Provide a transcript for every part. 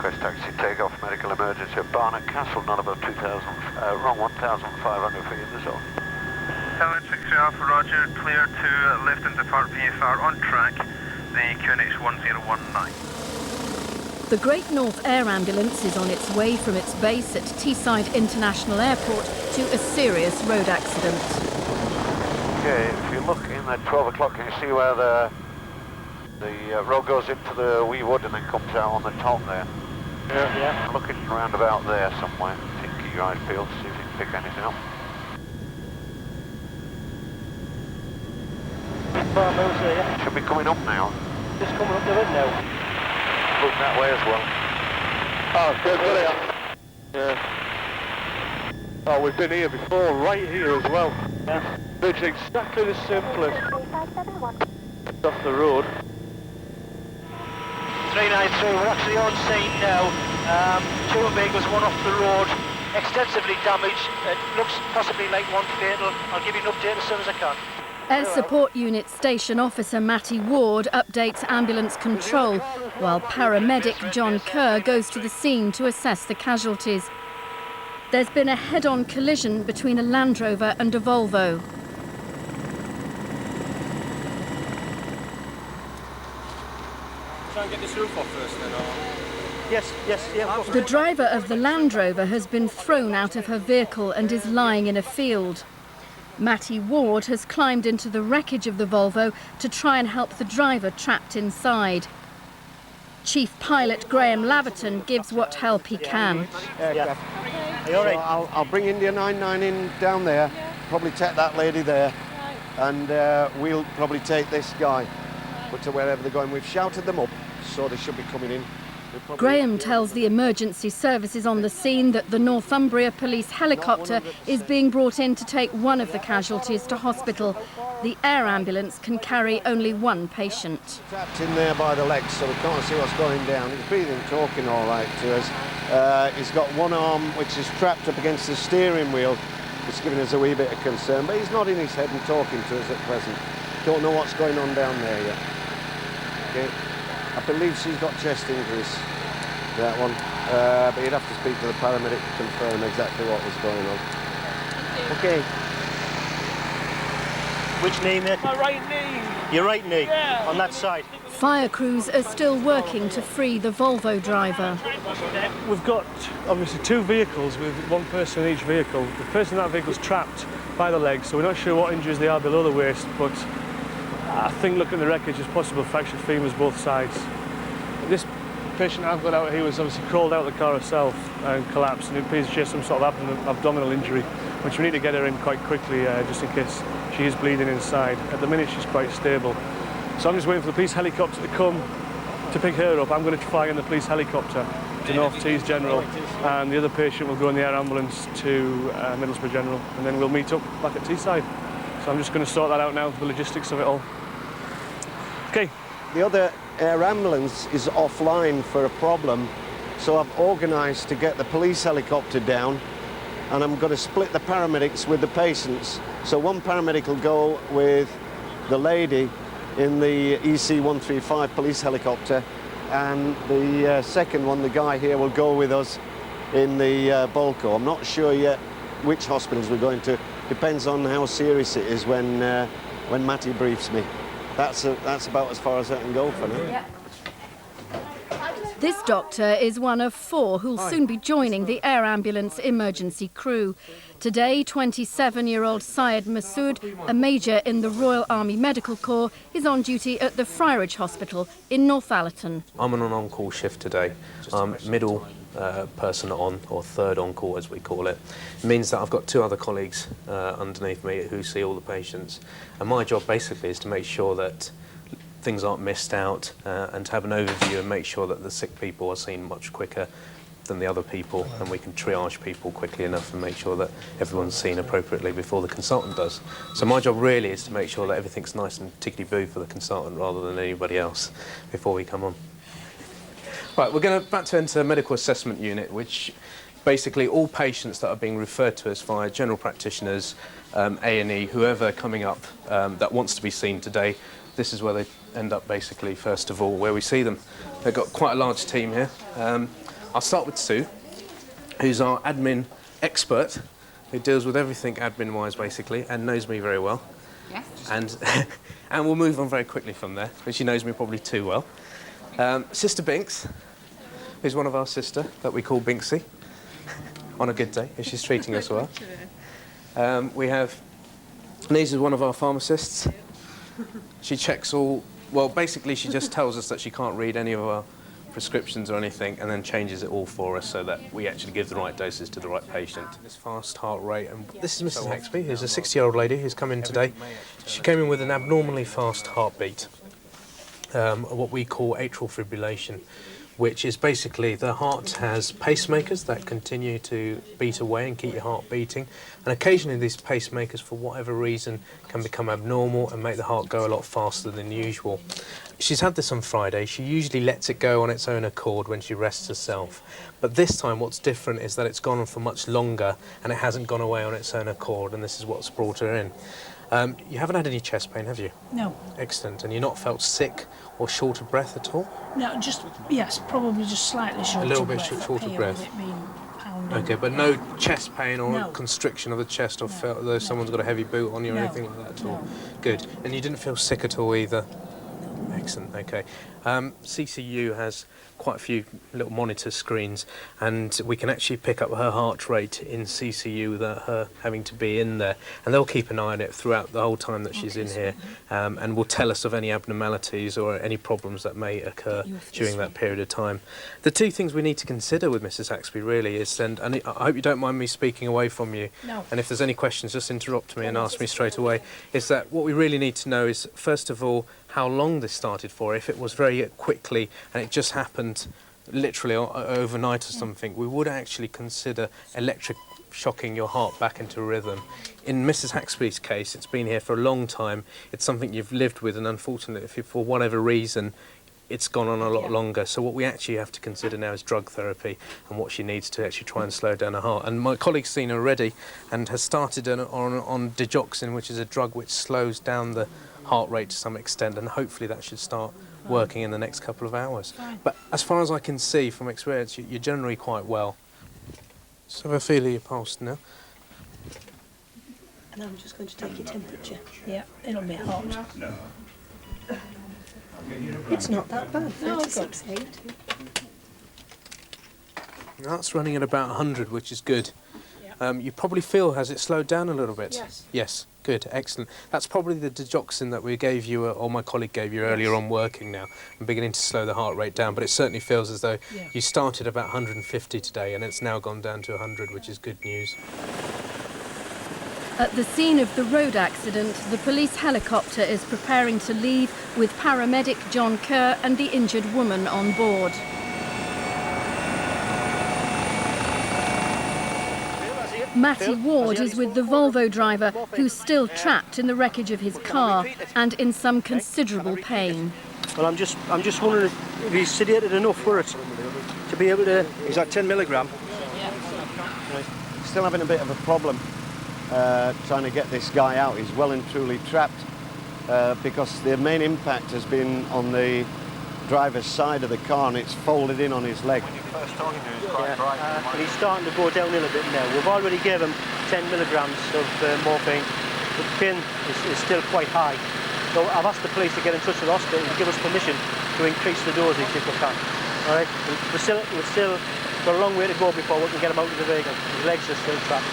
request taxi, take off, medical emergency at Barnet Castle, not above 1,500 feet in the zone. 763 Alpha, roger, clear to lift and depart VFR on track, the QNH 1019. The Great North Air Ambulance is on its way from its base at Teeside International Airport to a serious road accident. Okay, if you look in at 12 o'clock, can you see where the road goes into the wee wood and then comes out on the top there? Yeah. Looking around about there somewhere. Think of your eye field, see if you can pick anything up. Should be coming up now. Just coming up the road now. Look that way as well. Oh, good, yeah. Oh, we've been here before, right here as well. Yeah. It's exactly the same place. It's off the road. 393, we're actually on scene now. Two vehicles, one off the road, extensively damaged. It looks possibly like one fatal. I'll give you an update as soon as I can. Air Support Unit Station Officer Matty Ward updates ambulance control, while paramedic John Kerr goes to the scene to assess the casualties. There's been a head-on collision between a Land Rover and a Volvo. Try and get this roof off first then, or... Yes, yeah. The driver of the Land Rover has been thrown out of her vehicle and is lying in a field. Matty Ward has climbed into the wreckage of the Volvo to try and help the driver trapped inside. Chief Pilot Graham Laverton gives what help he can. Yeah. Are you all right? So I'll bring India 99 in down there, probably take that lady there, and we'll probably take this guy, but to wherever they're going. We've shouted them up, so they should be coming in. Graham tells the emergency services on the scene that the Northumbria police helicopter is being brought in to take one of the casualties to hospital. The air ambulance can carry only one patient. Trapped in there by the legs, so we can't see what's going down. He's breathing, talking all right to us. He's got one arm which is trapped up against the steering wheel. It's giving us a wee bit of concern, but he's nodding his head and talking to us at present. Don't know what's going on down there yet. Okay. I believe she's got chest injuries, that one. But you'd have to speak to the paramedic to confirm exactly what was going on. Okay. Which knee, mate? My right knee. Your right knee? Yeah. On that side? Fire crews are still working to free the Volvo driver. We've got, obviously, two vehicles with one person in each vehicle. The person in that vehicle is trapped by the legs, so we're not sure what injuries they are below the waist, but I think looking at the wreckage, there's possible fractured femurs both sides. This patient I've got out here was obviously crawled out of the car herself and collapsed, and it appears she has some sort of abdominal injury, which we need to get her in quite quickly, just in case she is bleeding inside. At the minute, she's quite stable. So I'm just waiting for the police helicopter to come to pick her up. I'm going to fly in the police helicopter to North Tees General, and the other patient will go in the air ambulance to Middlesbrough General, and then we'll meet up back at Teesside. So I'm just going to sort that out now, the logistics of it all. Okay. The other air ambulance is offline for a problem, so I've organised to get the police helicopter down, and I'm going to split the paramedics with the patients. So one paramedic will go with the lady in the EC-135 police helicopter, and the second one, the guy here, will go with us in the Volvo. I'm not sure yet which hospitals we're going to. Depends on how serious it is when Matty briefs me. That's about as far as I can go for now. Yeah. This doctor is one of four who'll soon be joining the air ambulance emergency crew. Today, 27-year-old Syed Masood, a major in the Royal Army Medical Corps, is on duty at the Friarage Hospital in Northallerton. I'm on an on-call shift today. I'm middle person on, or third on-call as we call it. It means that I've got two other colleagues underneath me who see all the patients. And my job basically is to make sure that things aren't missed out and to have an overview and make sure that the sick people are seen much quicker than the other people, and we can triage people quickly enough and make sure that everyone's seen appropriately before the consultant does. So my job really is to make sure that everything's nice and tickety-boo for the consultant rather than anybody else before we come on. Right, we're going to back to enter medical assessment unit, which basically all patients that are being referred to us via general practitioners, A&E, whoever coming up that wants to be seen today, this is where they end up basically first of all, where we see them. They've got quite a large team here. I'll start with Sue, who's our admin expert, who deals with everything admin-wise, basically, and knows me very well. Yes. And, and we'll move on very quickly from there, but she knows me probably too well. Sister Binks, who's one of our sister that we call Binksy, on a good day, if she's treating us well. We have Nese, is one of our pharmacists. She checks all, well, basically she just tells us that she can't read any of our prescriptions or anything, and then changes it all for us so that we actually give the right doses to the right patient. This fast heart rate, and this is Mrs. Haxby, who's a 60-year-old lady who's come in today. She came in with an abnormally fast heartbeat, what we call atrial fibrillation, which is basically the heart has pacemakers that continue to beat away and keep your heart beating, and occasionally these pacemakers, for whatever reason, can become abnormal and make the heart go a lot faster than usual. She's had this on Friday. She usually lets it go on its own accord when she rests herself, but this time what's different is that it's gone on for much longer and it hasn't gone away on its own accord, and this is what's brought her in. You haven't had any chest pain, have you? No. Excellent. And you're not felt sick or short of breath at all? No, just, yes, probably just slightly short of breath. A little bit short of breath. Okay, but no chest pain or constriction of the chest, or felt as though someone's got a heavy boot on you or anything like that at all? Good. And you didn't feel sick at all either? Excellent, okay. CCU has quite a few little monitor screens, and we can actually pick up her heart rate in CCU without her having to be in there, and they'll keep an eye on it throughout the whole time that she's in here, and will tell us of any abnormalities or any problems that may occur during that period of time. The two things we need to consider with Mrs. Haxby really is, and I hope you don't mind me speaking away from you, and if there's any questions just interrupt me and ask me straight away, is that what we really need to know is, first of all, how long this started for. If it was very quickly and it just happened literally overnight or something, we would actually consider electric shocking your heart back into rhythm. In Mrs. Haxby's case, it's been here for a long time. It's something you've lived with, and unfortunately, if for whatever reason, it's gone on a lot longer. So what we actually have to consider now is drug therapy and what she needs to actually try and slow down her heart. And my colleague's seen her already and has started on digoxin, which is a drug which slows down the heart rate to some extent, and hopefully that should start working in the next couple of hours. But as far as I can see from experience, you're generally quite well. Just have a feel of your pulse now. And I'm just going to take your temperature. Yeah, it'll be hot. It's not that bad. 36.8. That's running at about 100, which is good. You probably feel, has it slowed down a little bit? Yes. Yes, good, excellent. That's probably the digoxin that we gave you, or my colleague gave you earlier on, working now and beginning to slow the heart rate down, but it certainly feels as though you started about 150 today and it's now gone down to 100, which is good news. At the scene of the road accident, the police helicopter is preparing to leave with paramedic John Kerr and the injured woman on board. Matty Ward is with the Volvo driver, who's still trapped in the wreckage of his car and in some considerable pain. Well, I'm just wondering if he's sedated enough for it to be able to. Is that 10 milligram? Yeah. Still having a bit of a problem trying to get this guy out. He's well and truly trapped because the main impact has been on the driver's side of the car, and it's folded in on his leg. And he's starting to go downhill a bit now. We've already given him 10 milligrams of morphine, but the pain is still quite high. So I've asked the police to get in touch with the hospital and give us permission to increase the dosage if we can. All right? We're still got a long way to go before we can get him out of the vehicle. His legs are still trapped.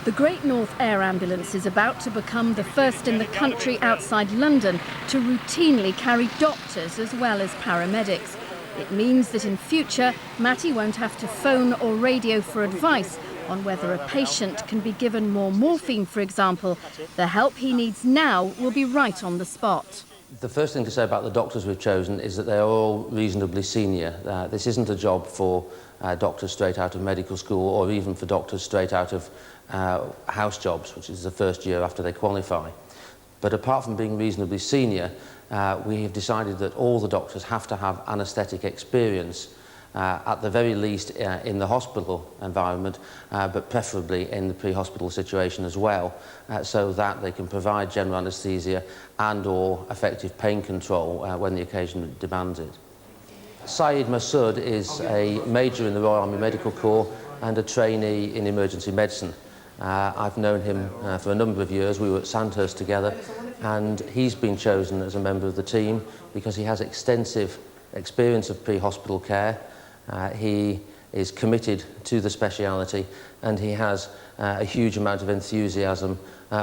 The Great North Air Ambulance is about to become the first in the country outside London to routinely carry doctors as well as paramedics. It means that in future, Matty won't have to phone or radio for advice on whether a patient can be given more morphine, for example. The help he needs now will be right on the spot. The first thing to say about the doctors we've chosen is that they are all reasonably senior. This isn't a job for doctors straight out of medical school, or even for doctors straight out of house jobs, which is the first year after they qualify. But apart from being reasonably senior, we have decided that all the doctors have to have anaesthetic experience, at the very least in the hospital environment, but preferably in the pre-hospital situation as well, so that they can provide general anaesthesia and or effective pain control when the occasion demands it. Syed Masood is a major in the Royal Army Medical Corps and a trainee in emergency medicine. I've known him for a number of years. We were at Sandhurst together, and he's been chosen as a member of the team because he has extensive experience of pre-hospital care. He is committed to the speciality, and he has a huge amount of enthusiasm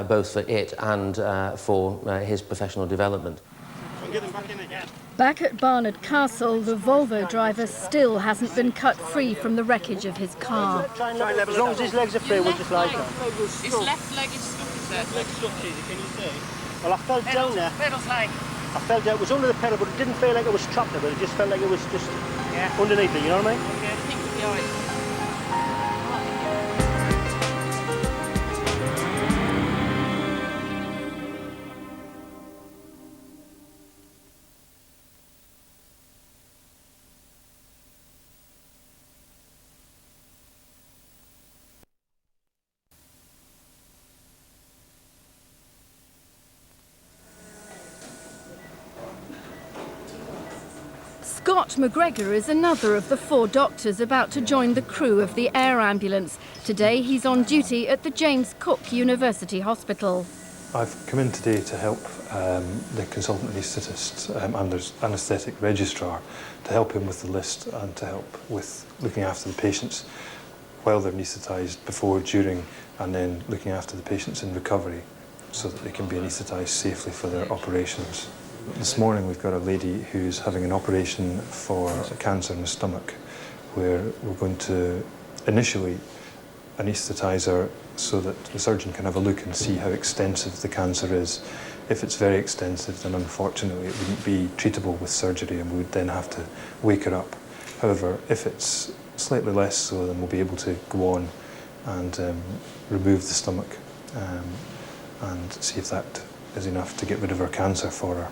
both for it and for his professional development. Back at Barnard Castle, the Volvo driver still hasn't been cut free from the wreckage of his car. As long as his legs are free, we'll just lie down. His left leg is stuck, is it? Leg's stuck, can you see? Well, I fell down there. Pedals like? I fell down. It was under the pedal, but it didn't feel like it was trapped there, but it just felt like it was just underneath it, you know what I mean? Okay, I think it'll be alright. Scott McGregor is another of the 4 doctors about to join the crew of the air ambulance. Today he's on duty at the James Cook University Hospital. I've come in today to help the consultant anaesthetist and there's anaesthetic registrar to help him with the list and to help with looking after the patients while they're anaesthetised, before, during and then looking after the patients in recovery so that they can be anaesthetised safely for their operations. This morning we've got a lady who's having an operation for cancer in the stomach, where we're going to initially anaesthetise her so that the surgeon can have a look and see how extensive the cancer is. If it's very extensive, then unfortunately it wouldn't be treatable with surgery and we would then have to wake her up. However, if it's slightly less so, then we'll be able to go on and remove the stomach and see if that is enough to get rid of her cancer for her.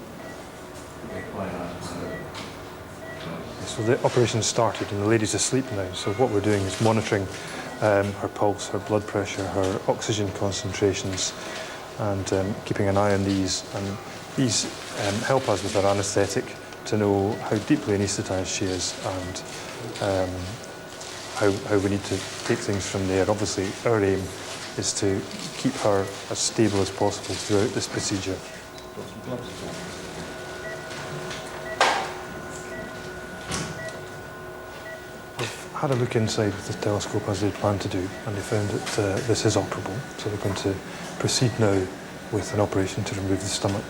So the operation started and the lady's asleep now, so what we're doing is monitoring her pulse, her blood pressure, her oxygen concentrations, and keeping an eye on these. And these help us with our anaesthetic to know how deeply anaesthetised she is and how we need to take things from there. Obviously, our aim is to keep her as stable as possible throughout this procedure. Had a look inside with the telescope as they planned to do, and they found that this is operable, so they're going to proceed now with an operation to remove the stomach.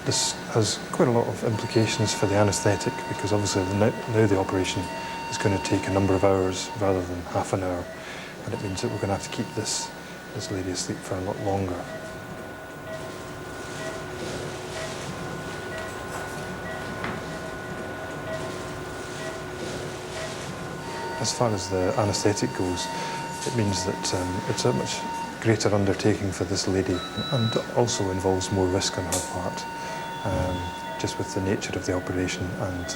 This has quite a lot of implications for the anaesthetic, because obviously now the operation is going to take a number of hours rather than half an hour, and it means that we're going to have to keep this lady asleep for a lot longer. As far as the anaesthetic goes, it means that it's a much greater undertaking for this lady and also involves more risk on her part, just with the nature of the operation and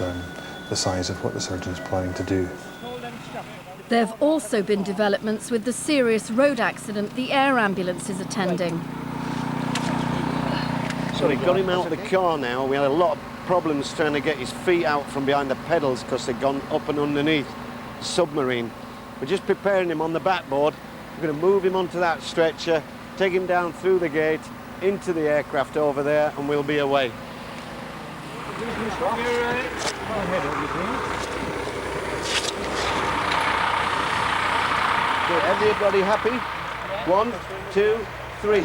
the size of what the surgeon's planning to do. There have also been developments with the serious road accident the air ambulance is attending. So we got him out of the car now. We had a lot of problems trying to get his feet out from behind the pedals because they'd gone up and underneath. Submarine. We're just preparing him on the backboard. We're going to move him onto that stretcher, take him down through the gate, into the aircraft over there, and we'll be away. Okay, everybody happy? 1, 2, 3.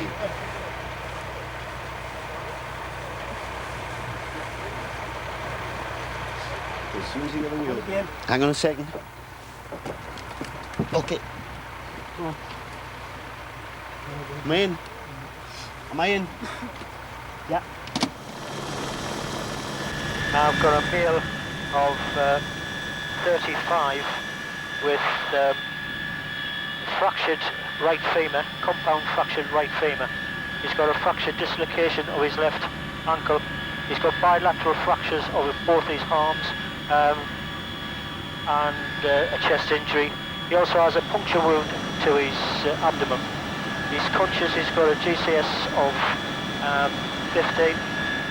As soon as you get the wheel. Hang on a second. Okay. Come on. Am I in? Am I in? Yeah. Now I've got a male of 35 with fractured right femur, compound fractured right femur. He's got a fractured dislocation of his left ankle. He's got bilateral fractures of both his arms. and a chest injury. He also has a puncture wound to his abdomen. He's conscious, he's got a GCS of 15,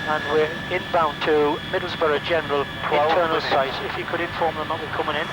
and we're inbound to Middlesbrough General internal site. If you could inform them that we're coming in.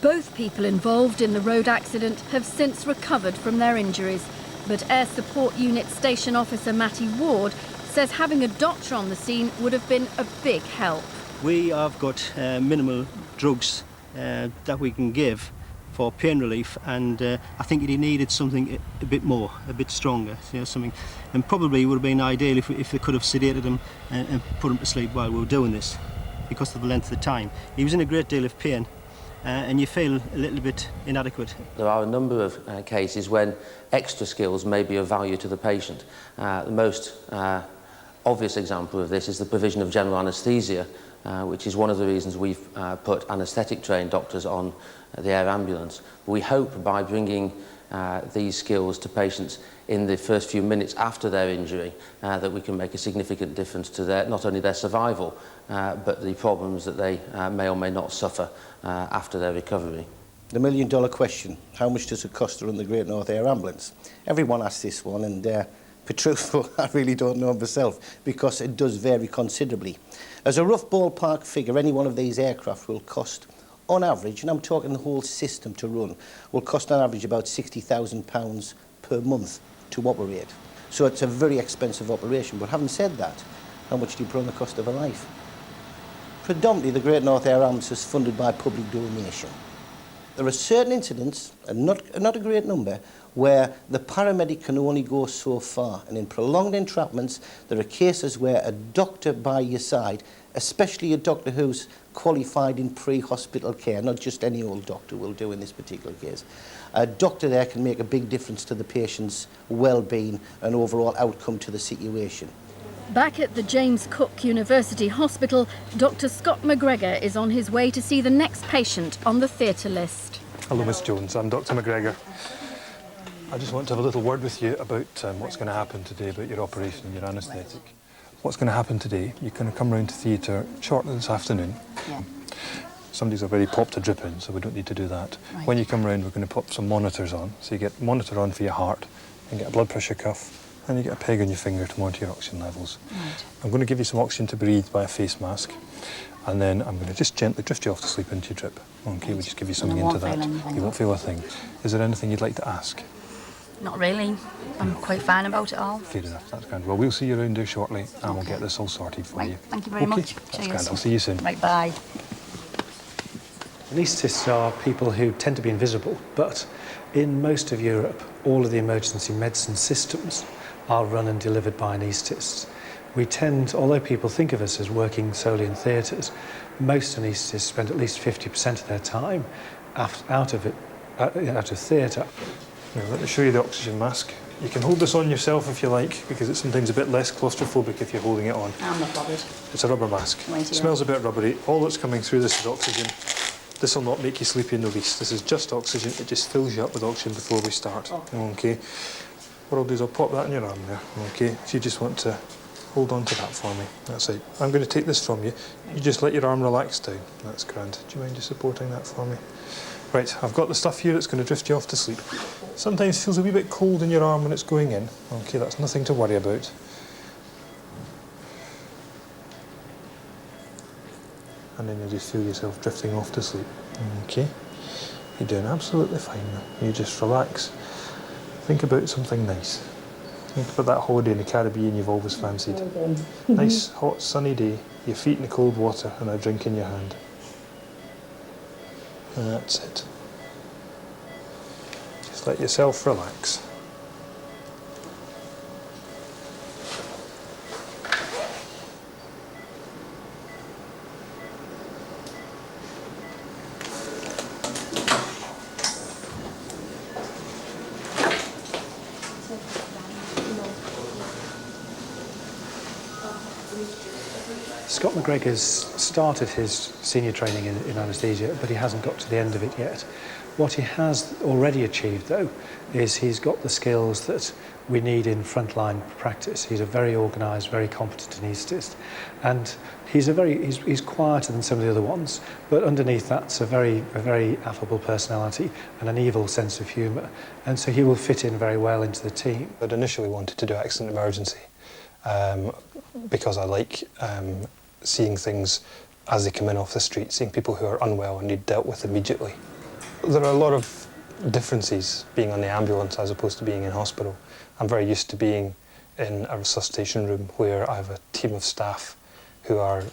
Both people involved in the road accident have since recovered from their injuries, but Air Support Unit Station Officer Matty Ward says having a doctor on the scene would have been a big help. We have got minimal drugs that we can give for pain relief, and I think he needed something a bit more, a bit stronger, something, and probably would have been ideal if they could have sedated him and put him to sleep while we were doing this, because of the length of the time. He was in a great deal of pain. And you feel a little bit inadequate. There are a number of cases when extra skills may be of value to the patient. The most obvious example of this is the provision of general anaesthesia, which is one of the reasons we've put anaesthetic trained doctors on the air ambulance. We hope by bringing these skills to patients in the first few minutes after their injury that we can make a significant difference to not only their survival but the problems that they may or may not suffer after their recovery. The million-dollar question: how much does it cost to run the Great North Air Ambulance? Everyone asks this one, and for truthful, I really don't know myself, because it does vary considerably. As a rough ballpark figure, any one of these aircraft will cost, on average, and I'm talking the whole system to run, will cost on average about £60,000 per month to operate. So it's a very expensive operation. But having said that, how much do you put on the cost of a life? Predominantly, the Great North Air Ambulance is funded by public donation. There are certain incidents, and not a great number, where the paramedic can only go so far. And in prolonged entrapments, there are cases where a doctor by your side, especially a doctor who's qualified in pre-hospital care, not just any old doctor will do in this particular case, a doctor there can make a big difference to the patient's well-being and overall outcome to the situation. Back at the James Cook University Hospital, Dr. Scott McGregor is on his way to see the next patient on the theatre list. Hello, Miss Jones. I'm Dr. McGregor. I just want to have a little word with you about what's going to happen today, about your operation and your anaesthetic. What's going to happen today, you're going to come round to theatre shortly this afternoon. Yeah. Somebody's already popped a drip in, so we don't need to do that. Right. When you come round, we're going to pop some monitors on. So you get a monitor on for your heart, and get a blood pressure cuff, and you get a peg on your finger to monitor your oxygen levels. Right. I'm going to give you some oxygen to breathe by a face mask, and then I'm going to just gently drift you off to sleep into your drip. Okay, we'll just give you something into that. You won't feel a thing. Is there anything you'd like to ask? Not really. I'm quite fine about it all. Fair enough, that's grand. Well, we'll see you around there shortly, and we'll get this all sorted for you. Thank you very much. That's Cheers. grand. I'll see you soon. Right, bye. Anaesthetists are people who tend to be invisible, but in most of Europe, all of the emergency medicine systems are run and delivered by anaesthetists. We tend, although people think of us as working solely in theatres, most anaesthetists spend at least 50% of their time out of theatre. Now, let me show you the oxygen mask. You can hold this on yourself if you like, because it's sometimes a bit less claustrophobic if you're holding it on. I'm not bothered. It's a rubber mask. It smells a bit rubbery. All that's coming through this is oxygen. This will not make you sleepy in the least. This is just oxygen. It just fills you up with oxygen before we start. Okay. What I'll do is I'll pop that in your arm there. Okay. If you just want to hold on to that for me. That's it. I'm going to take this from you. You just let your arm relax down. That's grand. Do you mind just supporting that for me? Right, I've got the stuff here that's going to drift you off to sleep. Sometimes it feels a wee bit cold in your arm when it's going in. Okay, that's nothing to worry about. And then you just feel yourself drifting off to sleep. Okay, you're doing absolutely fine now. You just relax. Think about something nice. Think about that holiday in the Caribbean you've always fancied. Nice, hot, sunny day, your feet in the cold water and a drink in your hand. And that's it. Just let yourself relax. Scott McGregor's started his senior training in anaesthesia, but he hasn't got to the end of it yet. What he has already achieved, though, is he's got the skills that we need in frontline practice. He's a very organised, very competent anaesthetist, and he's quieter than some of the other ones, but underneath that's a very affable personality and an evil sense of humour, and so he will fit in very well into the team. I'd initially wanted to do accident emergency because I like seeing things as they come in off the street, seeing people who are unwell and need dealt with immediately. There are a lot of differences being on the ambulance as opposed to being in hospital. I'm very used to being in a resuscitation room where I have a team of staff who are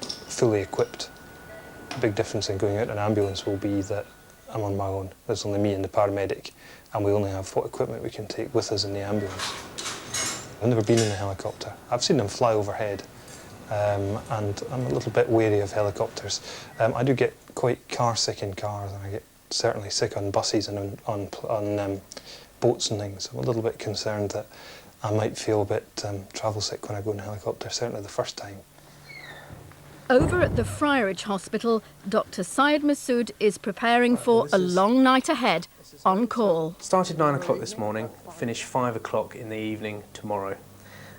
fully equipped. The big difference in going out in an ambulance will be that I'm on my own. There's only me and the paramedic, and we only have what equipment we can take with us in the ambulance. I've never been in a helicopter. I've seen them fly overhead, and I'm a little bit wary of helicopters. I do get quite car sick in cars, and I get certainly sick on buses and on boats and things. I'm a little bit concerned that I might feel a bit travel sick when I go in a helicopter, certainly the first time. Over at the Friarage Hospital, Dr. Syed Masood is preparing for a long night ahead, on call. Started 9 o'clock this morning, finish 5 o'clock in the evening tomorrow.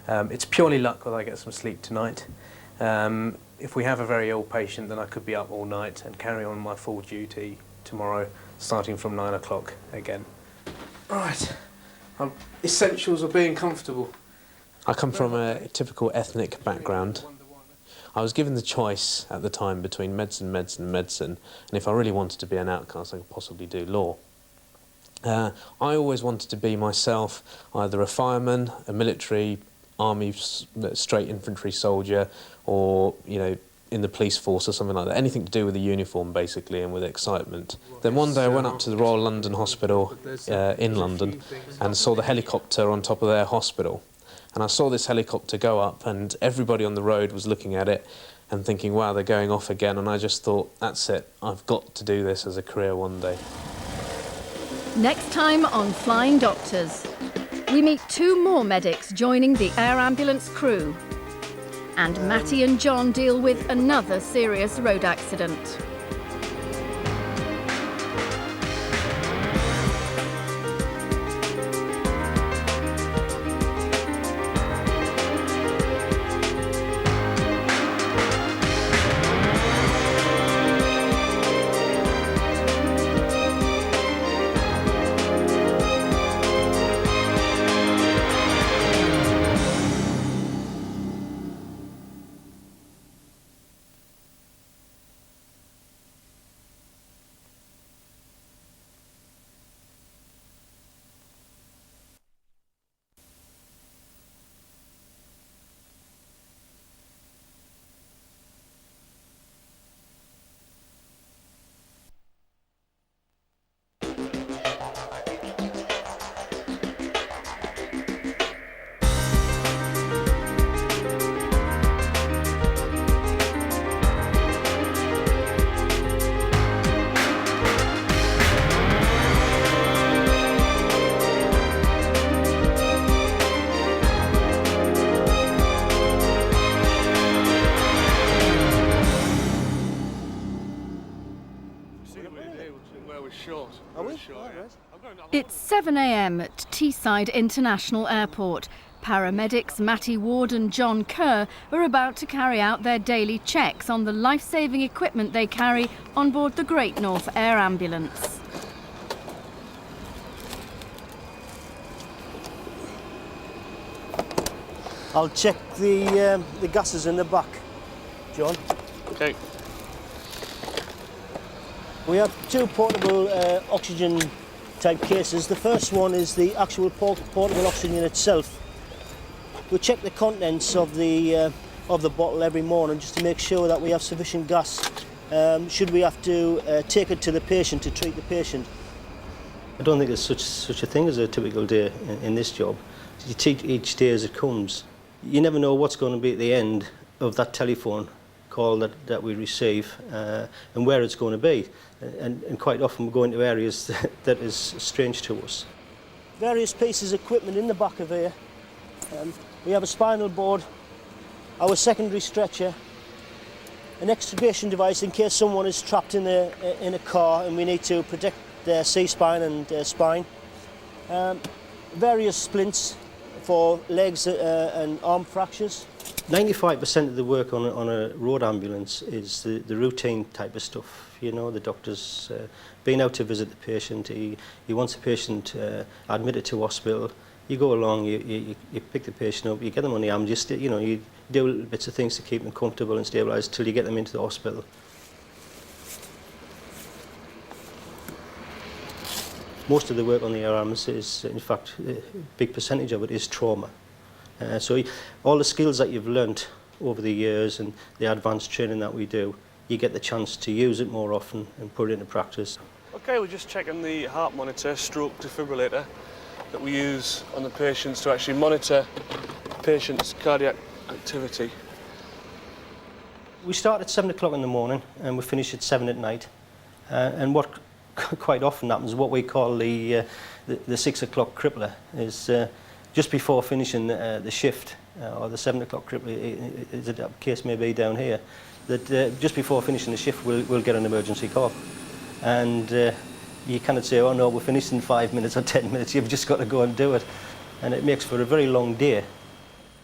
It's purely luck whether I get some sleep tonight. If we have a very ill patient, then I could be up all night and carry on my full duty tomorrow, starting from 9 o'clock again. Right, essentials of being comfortable. I come from a typical ethnic background. I was given the choice at the time between medicine, and if I really wanted to be an outcast, I could possibly do law. I always wanted to be myself, either a fireman, a military, army, straight infantry soldier, or, you know, in the police force or something like that. Anything to do with the uniform, basically, and with excitement. Then one day I went up to the Royal London Hospital in London and saw the helicopter on top of their hospital. And I saw this helicopter go up, and everybody on the road was looking at it and thinking, wow, they're going off again. And I just thought, that's it, I've got to do this as a career one day. Next time on Flying Doctors, we meet 2 more medics joining the air ambulance crew. And Matty and John deal with another serious road accident. It's 7 a.m. at Teeside International Airport. Paramedics Matty Ward and John Kerr are about to carry out their daily checks on the life-saving equipment they carry on board the Great North Air Ambulance. I'll check the gases in the back, John. Okay. We have 2 portable oxygen type cases. The first one is the actual portable oxygen itself. We check the contents of the bottle every morning just to make sure that we have sufficient gas should we have to take it to the patient to treat the patient. I don't think there's such a thing as a typical day in this job. You treat each day as it comes. You never know what's going to be at the end of that telephone call that we receive and where it's going to be. And quite often we go into areas that is strange to us. Various pieces of equipment in the back of here. We have a spinal board, our secondary stretcher, an extrication device in case someone is trapped in a car and we need to C-spine and spine. Various splints for legs and arm fractures. 95% of the work on a road ambulance is the routine type of stuff. You know, the doctor's been out to visit the patient, he wants the patient admitted to hospital. You go along, you pick the patient up, you get them on the arm, you do little bits of things to keep them comfortable and stabilised till you get them into the hospital. Most of the work on the air ambulance is, in fact, a big percentage of it is trauma. So all the skills that you've learnt over the years and the advanced training that we do, you get the chance to use it more often and put it into practice. Okay, we're just checking the heart monitor, stroke defibrillator, that we use on the patients to actually monitor the patient's cardiac activity. We start at 7 o'clock in the morning and we finish at 7 at night. And what quite often happens, what we call the 6 o'clock crippler, is just before finishing the shift, or the 7 o'clock crippler, as the case may be down here, that just before finishing the shift we'll get an emergency call. And you cannot say, oh no, we're finished in 5 minutes or 10 minutes, you've just got to go and do it. And it makes for a very long day.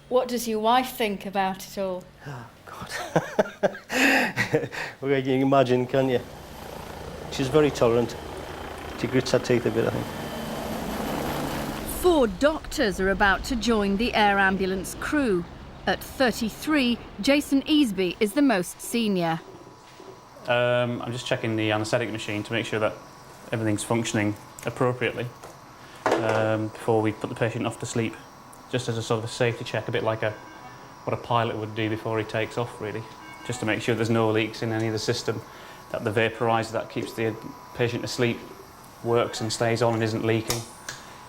What does your wife think about it all? Oh, God. Well, you can imagine, can you? She's very tolerant. She grits her teeth a bit, I think. 4 doctors are about to join the air ambulance crew. At 33, Jason Easby is the most senior. I'm just checking the anaesthetic machine to make sure that everything's functioning appropriately before we put the patient off to sleep. Just as a sort of a safety check, a bit like what a pilot would do before he takes off, really. Just to make sure there's no leaks in any of the system, that the vaporizer that keeps the patient asleep works and stays on and isn't leaking.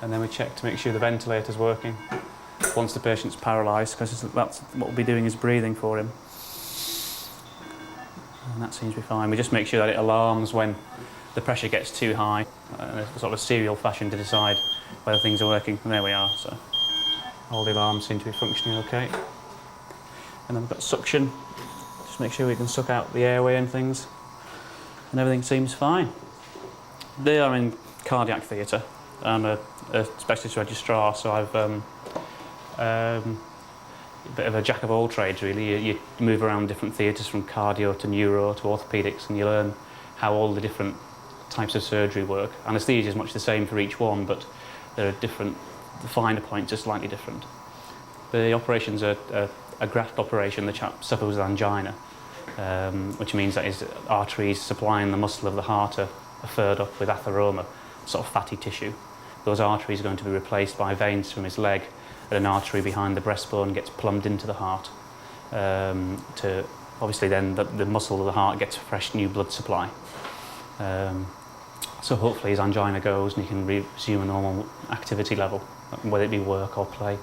And then we check to make sure the ventilator's working once the patient's paralysed, because that's what we'll be doing is breathing for him. And that seems to be fine. We just make sure that it alarms when the pressure gets too high, in a sort of serial fashion to decide whether things are working. And there we are, so all the alarms seem to be functioning okay. And then we've got suction, just make sure we can suck out the airway and things. And everything seems fine. They are in cardiac theatre. I'm a specialist registrar, so I've a bit of a jack of all trades, really. You move around different theatres from cardio to neuro to orthopaedics, and you learn how all the different types of surgery work. Anaesthesia is much the same for each one, but there are the finer points are slightly different. The operation's a graft operation. The chap suffers with angina, which means that his arteries supplying the muscle of the heart are furred up with atheroma, sort of fatty tissue. Those arteries are going to be replaced by veins from his leg, and an artery behind the breastbone gets plumbed into the heart. Obviously then the muscle of the heart gets fresh new blood supply. So hopefully his angina goes and he can resume a normal activity level, whether it be work or play.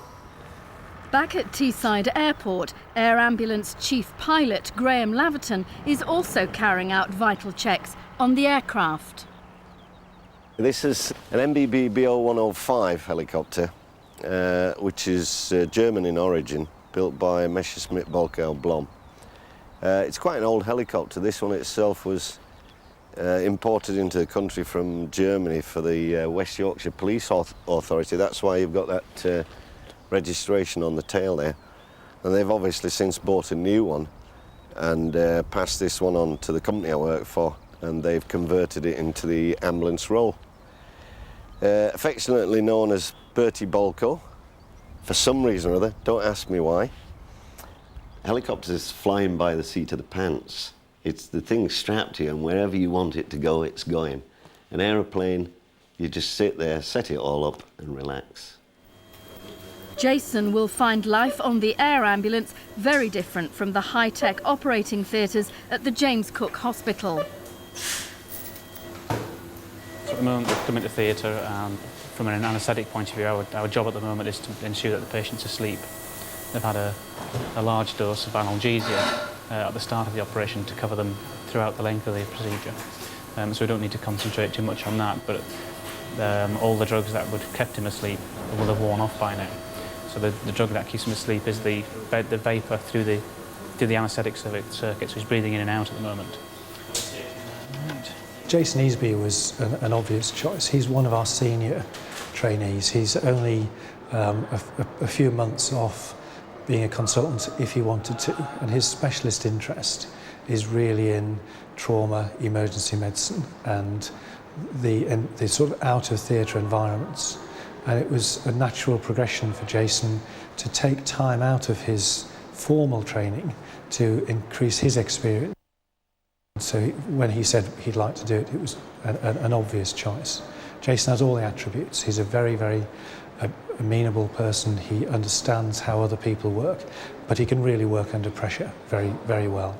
Back at Teeside Airport, Air Ambulance Chief Pilot Graham Laverton is also carrying out vital checks on the aircraft. This is an MBB BO-105 helicopter, which is German in origin, built by Messerschmitt Bölkow Blom. It's quite an old helicopter. This one itself was imported into the country from Germany for the West Yorkshire Police Authority. That's why you've got that registration on the tail there. And they've obviously since bought a new one and passed this one on to the company I work for, and they've converted it into the ambulance role. Affectionately known as Bertie Bölkow, for some reason or other, don't ask me why. Helicopters flying by the seat of the pants. It's the thing strapped to you, and wherever you want it to go, it's going. An aeroplane, you just sit there, set it all up and relax. Jason will find life on the air ambulance very different from the high-tech operating theatres at the James Cook Hospital. So at the moment we've come into theatre, and from an anaesthetic point of view, our job at the moment is to ensure that the patient's asleep. They've had a large dose of analgesia at the start of the operation to cover them throughout the length of the procedure. So we don't need to concentrate too much on that, but all the drugs that would have kept him asleep will have worn off by now. So the drug that keeps him asleep is the vapour through the anaesthetic circuit, so he's breathing in and out at the moment. Right. Jason Easby was an obvious choice. He's one of our senior trainees. He's only a few months off being a consultant if he wanted to, and his specialist interest is really in trauma, emergency medicine, and the sort of out of theatre environments. And it was a natural progression for Jason to take time out of his formal training to increase his experience. So when he said he'd like to do it, it was an obvious choice. Jason has all the attributes. He's a very, very amenable person. He understands how other people work, but he can really work under pressure very, very well.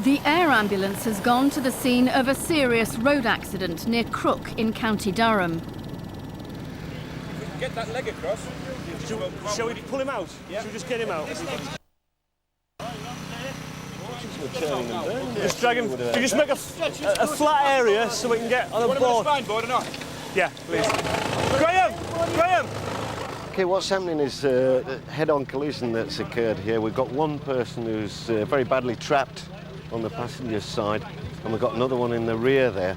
The air ambulance has gone to the scene of a serious road accident near Crook in County Durham. Get that leg across. Shall we pull him out? Yeah. Shall we just get him out? Just drag him. Can you just make a flat area so we can get on a board? Board or not? Yeah, please. Graham! Graham! Okay, what's happening is a head-on collision that's occurred here. We've got one person who's very badly trapped on the passenger side, and we've got another one in the rear there.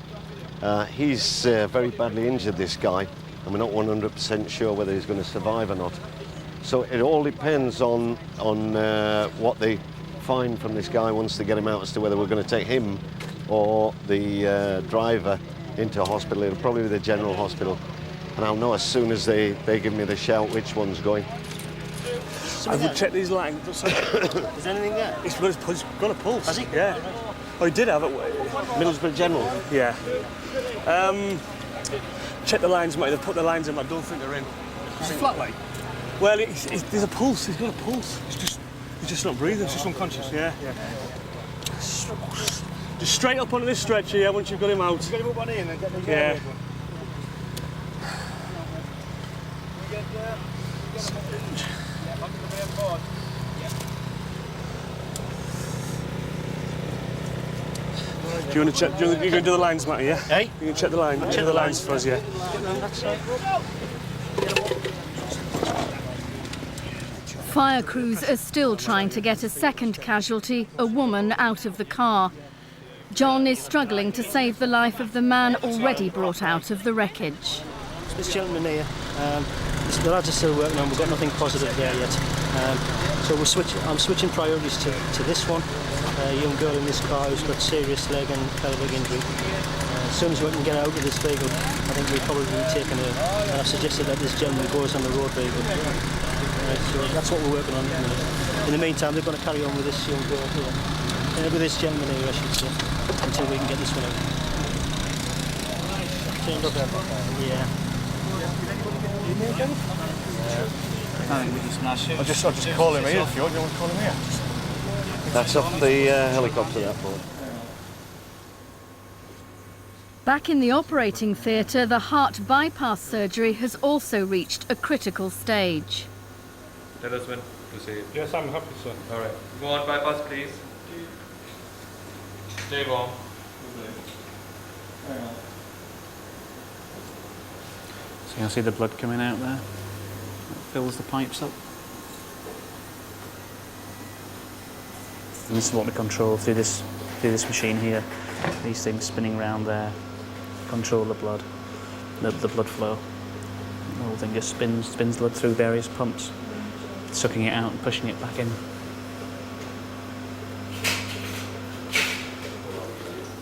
He's very badly injured, this guy, and we're not 100% sure whether he's going to survive or not. So it all depends on what they find from this guy once they get him out as to whether we're going to take him or the driver into hospital. It'll probably be the general hospital, and I'll know as soon as they give me the shout which one's going. I would check these lines. Is there anything there? He's got a pulse. Has he? Yeah. Oh, he did have it. Middlesbrough General? Yeah. Check the lines, mate. They've put the lines in. I don't think they're in. Is it flat leg? Well, there's a pulse. He's got a pulse. He's just not breathing. He's just unconscious. Yeah. Just straight up onto this stretcher, yeah, once you've got him out. Get him up on here and then get the yeah. Do you want to check? You're going to do the lines, Matty? Yeah. Hey. You can check the line. Check the lines for us, yeah. Fire crews are still trying to get a second casualty, a woman, out of the car. John is struggling to save the life of the man already brought out of the wreckage. This gentleman here, the lads are still working on, we've got nothing positive there yet. So I'm switching priorities to this one, a young girl in this car who's got serious leg and pelvic injury. As soon as we can get out of this vehicle, I think we'll probably be taking her, and I've suggested that this gentleman goes on the road vehicle. So that's what we're working on at the minute. In the meantime, they're going to carry on with this young girl here, with this gentleman here, I should say, until we can get this one out. Turned up there? Yeah. I'll just call him here if you want. You want to call him here? That's off the helicopter, that board. Back in the operating theatre, the heart bypass surgery has also reached a critical stage. Tell us when to say it. Yes, I'm happy, sir. All right. Go on bypass, please. Stay warm. So you can see the blood coming out there. It fills the pipes up. And this is what we control through this machine here. These things spinning around there control the blood, the blood flow. The whole thing just spins blood through various pumps, sucking it out and pushing it back in.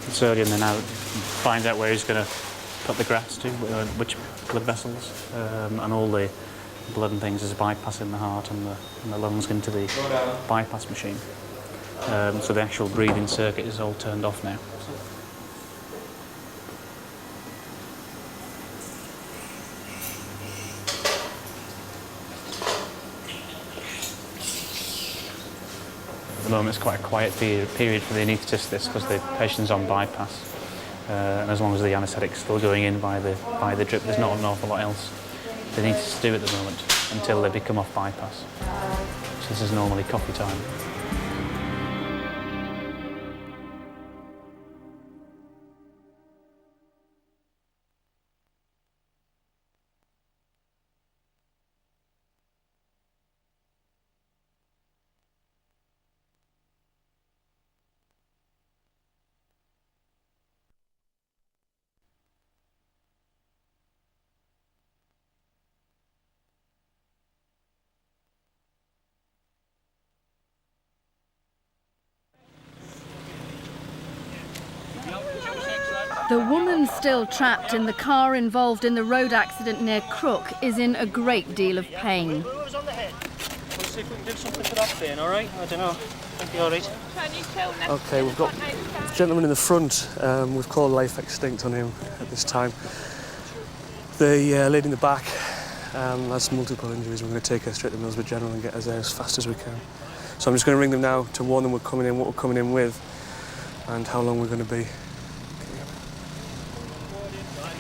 The surgeon then now finds out where he's going to put the grafts to, which blood vessels, and all the blood and things is bypassing the heart and the lungs into the bypass machine. So the actual breathing circuit is all turned off now. At the moment it's quite a quiet period for the anaesthetist because the patient's on bypass. And as long as the anaesthetic's still going in by the drip, there's not an awful lot else they need to do at the moment until they become off bypass. So this is normally coffee time. The woman still trapped in the car involved in the road accident near Crook is in a great deal of pain. Want to see if we can do something for that pain, all right? I don't know. Think you're all right? Okay, we've got the gentleman in the front. We've called life extinct on him at this time. The lady in the back has multiple injuries. We're going to take her straight to Millsborough General and get us there as fast as we can. So I'm just going to ring them now to warn them we're coming in, what we're coming in with, and how long we're going to be.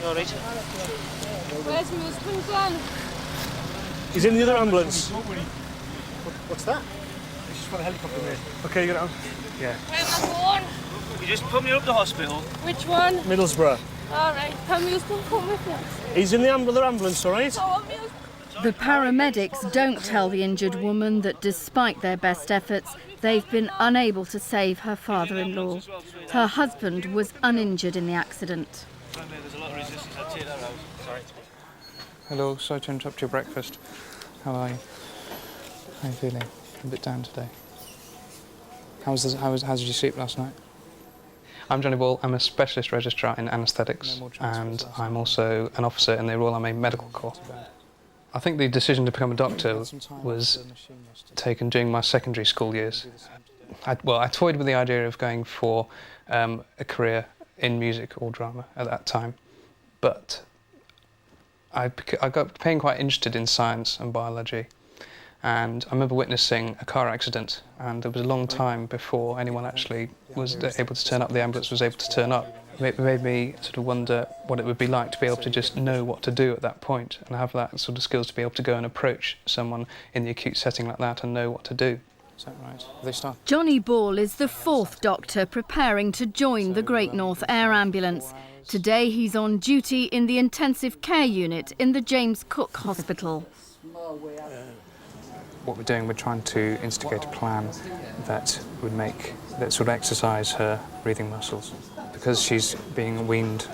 You all right? Where's my husband gone? He's in the other ambulance. What's that? This is for the helicopter, mate. Okay, you got it on? Yeah. Where am I going? You just put me up the hospital. Which one? Middlesbrough. All right. Can my husband come with us? He's in the other ambulance, all right? The paramedics don't tell the injured woman that despite their best efforts, they've been unable to save her father-in-law. Her husband was uninjured in the accident. Hello, sorry to interrupt your breakfast. How are you? How are you feeling? A bit down today. How did you sleep last night? I'm Johnny Ball. I'm a specialist registrar in anaesthetics, and I'm also an officer in the Royal Army Medical Corps. I think the decision to become a doctor was taken during my secondary school years. I toyed with the idea of going for a career in music or drama at that time, but I became quite interested in science and biology, and I remember witnessing a car accident, and it was a long time before anyone actually was able to turn up, the ambulance was able to turn up. It made me sort of wonder what it would be like to be able to just know what to do at that point and have that sort of skills to be able to go and approach someone in the acute setting like that and know what to do. Is that right? Have they started? Johnny Ball is the 4th doctor preparing to join the Great North Air Ambulance. Today he's on duty in the intensive care unit in the James Cook Hospital. What we're doing, we're trying to instigate a plan that sort of exercise her breathing muscles. Because she's being weaned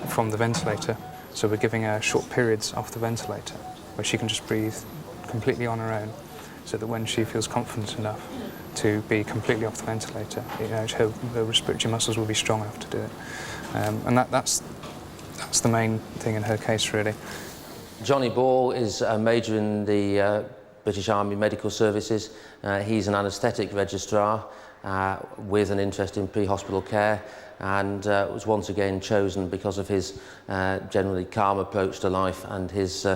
from the ventilator, so we're giving her short periods off the ventilator where she can just breathe completely on her own, so that when she feels confident enough to be completely off the ventilator, her respiratory muscles will be strong enough to do it. And that's the main thing in her case, really. Johnny Ball is a major in the British Army Medical Services. He's an anaesthetic registrar with an interest in pre-hospital care, and was once again chosen because of his generally calm approach to life and his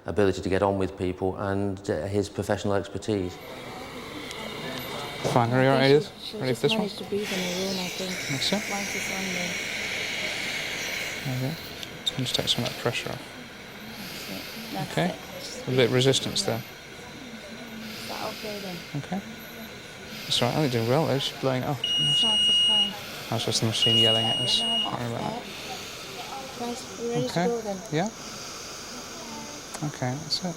ability to get on with people and his professional expertise. Fine, are you all right, Edith? Ready for this one? To breathe in her own, I think. Think so? Once it's on there. Okay. So just take some of that pressure off. That's Okay. it. A bit of resistance there. Is that okay then? Okay. That's all right. I think you're doing well. They're just blowing it off. That's fine. I was just the machine yelling at us. No, I'm Sorry about that. Right, we're ready Okay. to go then. Yeah. Okay, that's it.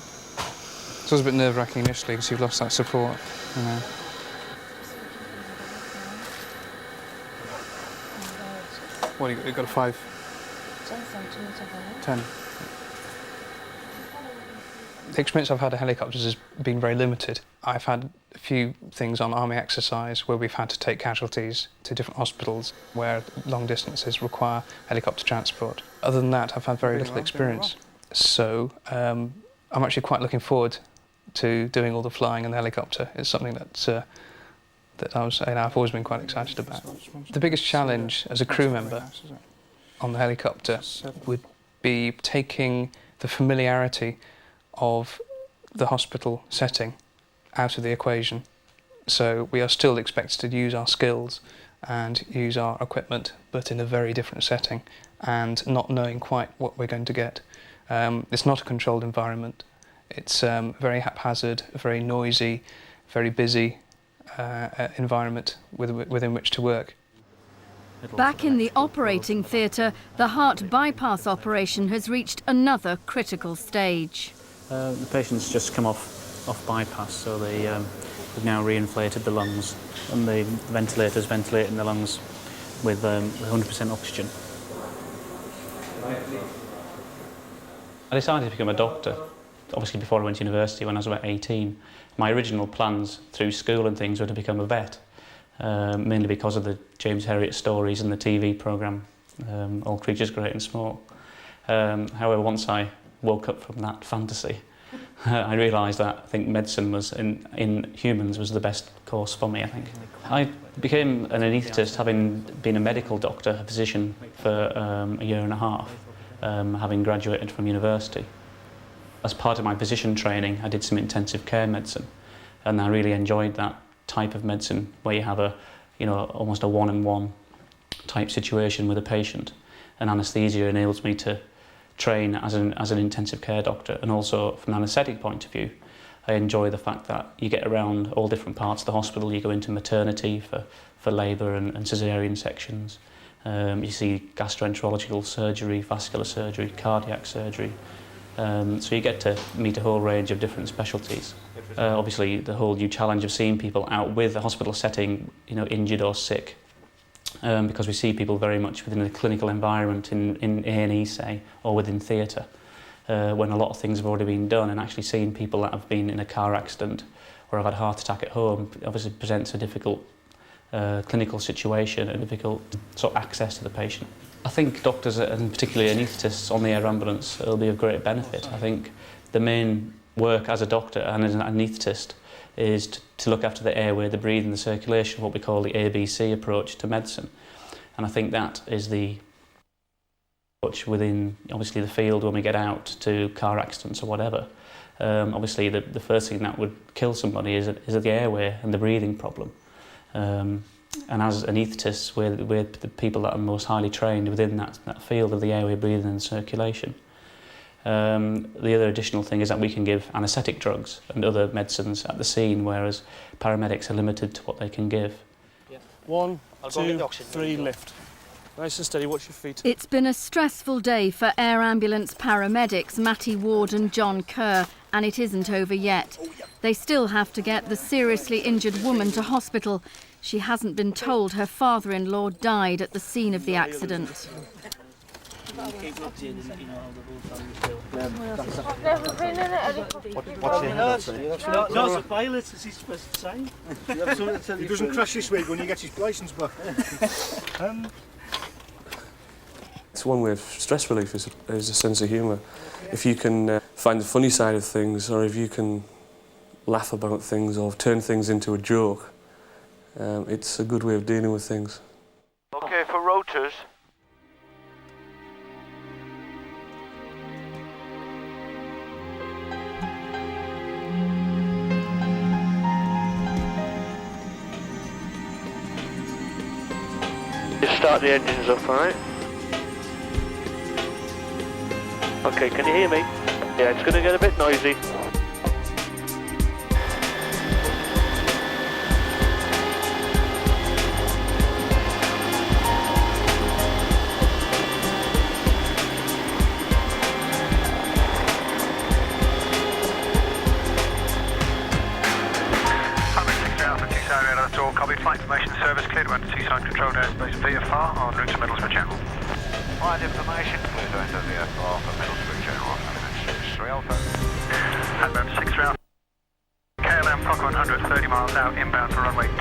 It was a bit nerve-wracking initially because you've lost that support, you know. What do you got? You've got a 5? 10. The experience I've had of helicopters has been very limited. I've had a few things on army exercise where we've had to take casualties to different hospitals where long distances require helicopter transport. Other than that, I've had very little experience. So I'm actually quite looking forward to doing all the flying in the helicopter. It's something that I've always been quite excited about. The biggest challenge as a crew member on the helicopter would be taking the familiarity of the hospital setting out of the equation. So we are still expected to use our skills and use our equipment, but in a very different setting and not knowing quite what we're going to get. It's not a controlled environment. It's very haphazard, very noisy, very busy environment within which to work. Back in the operating theatre, the heart bypass operation has reached another critical stage. The patient's just come off bypass, so they've now reinflated the lungs, and the ventilator's ventilating the lungs with 100% oxygen. I decided to become a doctor, obviously before I went to university when I was about 18. My original plans through school and things were to become a vet, mainly because of the James Herriot stories and the TV programme all creatures great and small. However, once I woke up from that fantasy, I realised that I think medicine was in humans was the best course for me, I think. I became an anaesthetist having been a medical doctor, a physician for a year and a half, having graduated from university. As part of my physician training, I did some intensive care medicine, and I really enjoyed that type of medicine where you have almost a one-on-one type situation with a patient, and anaesthesia enables me to train as an intensive care doctor. And also from an anaesthetic point of view, I enjoy the fact that you get around all different parts of the hospital. You go into maternity for labour and caesarean sections. You see gastroenterological surgery, vascular surgery, cardiac surgery. So you get to meet a whole range of different specialties. Obviously, the whole new challenge of seeing people out with a hospital setting, injured or sick, because we see people very much within a clinical environment in A&E, say, or within theatre, when a lot of things have already been done, and actually seeing people that have been in a car accident or have had a heart attack at home obviously presents a difficult clinical situation and difficult sort of access to the patient. I think doctors, and particularly anaesthetists on the air ambulance, will be of great benefit. I think the main work as a doctor and as an anaesthetist is to look after the airway, the breathing, the circulation, what we call the ABC approach to medicine. And I think that is the approach within, obviously, the field when we get out to car accidents or whatever. Obviously, the first thing that would kill somebody is the airway and the breathing problem. And as anaesthetists, we're the people that are most highly trained within that field of the airway, breathing and circulation. The other additional thing is that we can give anaesthetic drugs and other medicines at the scene, whereas paramedics are limited to what they can give. 1, 2, 3, lift. Nice and steady, watch your feet. It's been a stressful day for air ambulance paramedics Matty Ward and John Kerr, and it isn't over yet. They still have to get the seriously injured woman to hospital. She hasn't been told her father-in-law died at the scene of the accident. What's No, the pilot, is he supposed to say? He doesn't crash this week when he gets his licence back. It's one way of stress relief is a sense of humour. If you can find the funny side of things, or if you can laugh about things or turn things into a joke, it's a good way of dealing with things. Okay, for rotors. Just start the engines up, alright? Okay, can you hear me? Yeah, it's going to get a bit noisy. Copy, flight information service cleared, went to teeside controlled airspace VFR en route to Middlesbrough Channel. Flight information, please enter VFR for Middlesbrough Channel, 6-3 Alpha. Headbound 6-3 Alpha. KLM Fokker 100, 30 miles out, inbound for runway 23,